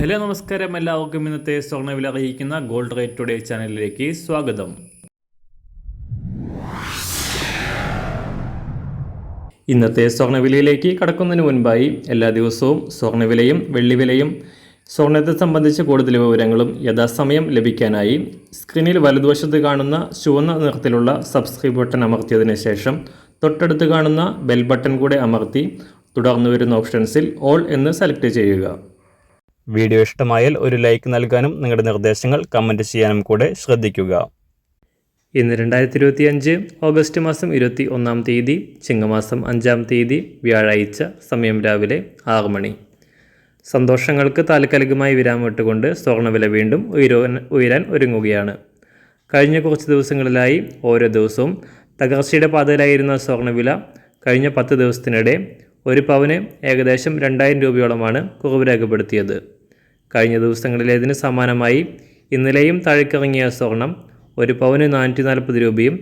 Hello നമസ്കാരം, എല്ലാവർക്കും ഇന്നത്തെ സ്വർണ്ണവില അറിയിക്കുന്ന ഗോൾഡ് റേറ്റ് ടുഡേ ചാനലിലേക്ക് സ്വാഗതം. ഇന്നത്തെ സ്വർണ്ണവിലയിലേക്ക് കടക്കുന്നതിന് മുൻപായി എല്ലാ ദിവസവും സ്വർണ്ണവിലയും വെള്ളിവിലയും സ്വർണ്ണത്തെ സംബന്ധിച്ച് കൂടുതൽ വിവരങ്ങളും യഥാസമയം ലഭിക്കാനായി സ്ക്രീനിൽ വലതുവശത്ത് കാണുന്ന ചുവന്ന നിറത്തിലുള്ള സബ്സ്ക്രൈബ് ബട്ടൺ അമർത്തിയതിനു ശേഷം തൊട്ടടുത്ത് കാണുന്ന ബെൽ ബട്ടൺ കൂടെ അമർത്തി തുടർന്ന് വരുന്ന ഓപ്ഷൻസിൽ ഓൾ എന്ന് സെലക്ട് ചെയ്യുക. വീഡിയോ ഇഷ്ടമായാൽ ഒരു ലൈക്ക് നൽകാനും നിങ്ങളുടെ നിർദ്ദേശങ്ങൾ കമൻറ്റ് ചെയ്യാനും കൂടെ ശ്രദ്ധിക്കുക. ഇന്ന് 2025 ഓഗസ്റ്റ് മാസം 21 തീയതി ചിങ്ങമാസം 5 തീയതി വ്യാഴാഴ്ച. സമയം രാവിലെ 6 മണി. സന്തോഷങ്ങൾക്ക് താൽക്കാലികമായി വിരാമമിട്ടുകൊണ്ട് സ്വർണ്ണവില വീണ്ടും ഉയരാൻ ഒരുങ്ങുകയാണ്. കഴിഞ്ഞ കുറച്ച് ദിവസങ്ങളിലായി ഓരോ ദിവസവും തകർച്ചയുടെ പാതയിലായിരുന്ന സ്വർണ്ണവില കഴിഞ്ഞ 10 ദിവസത്തിനിടെ ഒരു പവന് ഏകദേശം 2000 രൂപയോളമാണ് കുറവ് രേഖപ്പെടുത്തിയത്. കഴിഞ്ഞ ദിവസങ്ങളിലേതിന് സമാനമായി ഇന്നലെയും താഴേക്കിറങ്ങിയ സ്വർണം ഒരു പവന് 440 രൂപയും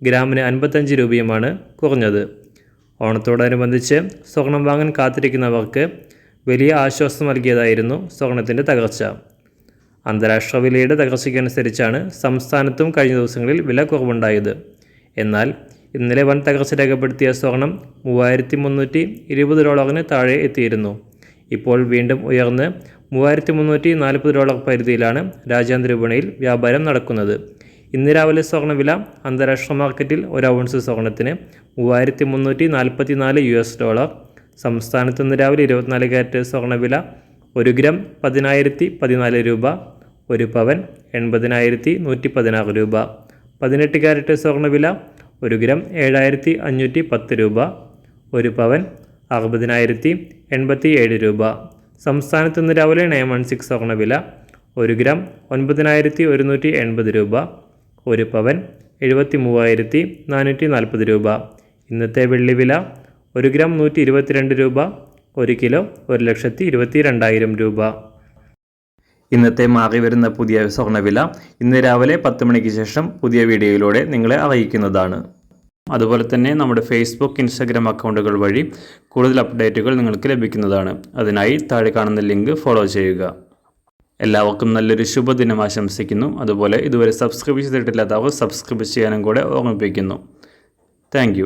ഗ്രാമിന് 55 രൂപയുമാണ് കുറഞ്ഞത്. ഓണത്തോടനുബന്ധിച്ച് സ്വർണം വാങ്ങാൻ കാത്തിരിക്കുന്നവർക്ക് വലിയ ആശ്വാസം നൽകിയതായിരുന്നു സ്വർണത്തിൻ്റെ തകർച്ച. അന്താരാഷ്ട്ര വിലയുടെ തകർച്ചയ്ക്കനുസരിച്ചാണ് സംസ്ഥാനത്തും കഴിഞ്ഞ ദിവസങ്ങളിൽ വില കുറവുണ്ടായത്. എന്നാൽ ഇന്നലെ വൻ തകർച്ച രേഖപ്പെടുത്തിയ സ്വർണം 3320 താഴെ എത്തിയിരുന്നു. ഇപ്പോൾ വീണ്ടും ഉയർന്ന് 3340 പരിധിയിലാണ് രാജ്യാന്തര വിപണിയിൽ വ്യാപാരം നടക്കുന്നത്. ഇന്ന് രാവിലെ സ്വർണ്ണവില അന്താരാഷ്ട്ര മാർക്കറ്റിൽ ഒരു ഔൺസ് സ്വർണത്തിന് $3344. സംസ്ഥാനത്ത് ഇന്ന് രാവിലെ 24 കാരറ്റ് സ്വർണ്ണവില 1 ഗ്രാം 10,014 രൂപ, ഒരു പവൻ 80,116 രൂപ. 18 കാരറ്റ് സ്വർണ്ണവില 1 ഗ്രാം 7,510 രൂപ, ഒരു പവൻ 60,087 രൂപ. സംസ്ഥാനത്ത് ഇന്ന് രാവിലെ 916 സ്വർണ്ണവില 1 ഗ്രാം 9,180 രൂപ, ഒരു പവൻ 73,440 രൂപ. ഇന്നത്തെ വെള്ളിവില 1 ഗ്രാം 122 രൂപ, 1 കിലോ 1,22,000 രൂപ. ഇന്നത്തെ മാറി വരുന്ന പുതിയ സ്വർണ്ണവില ഇന്ന് രാവിലെ 10 മണിക്ക് ശേഷം പുതിയ വീഡിയോയിലൂടെ നിങ്ങളെ അറിയിക്കുന്നതാണ്. അതുപോലെ തന്നെ നമ്മുടെ ഫേസ്ബുക്ക്, ഇൻസ്റ്റാഗ്രാം അക്കൗണ്ടുകൾ വഴി കൂടുതൽ അപ്ഡേറ്റുകൾ നിങ്ങൾക്ക് ലഭിക്കുന്നതാണ്. അതിനായി താഴെ കാണുന്ന ലിങ്ക് ഫോളോ ചെയ്യുക. എല്ലാവർക്കും നല്ലൊരു ശുഭദിനം ആശംസിക്കുന്നു. അതുപോലെ ഇതുവരെ സബ്സ്ക്രൈബ് ചെയ്തിട്ടില്ലാത്തവർ സബ്സ്ക്രൈബ് ചെയ്യാനും കൂടെ ഓർമ്മിപ്പിക്കുന്നു. താങ്ക്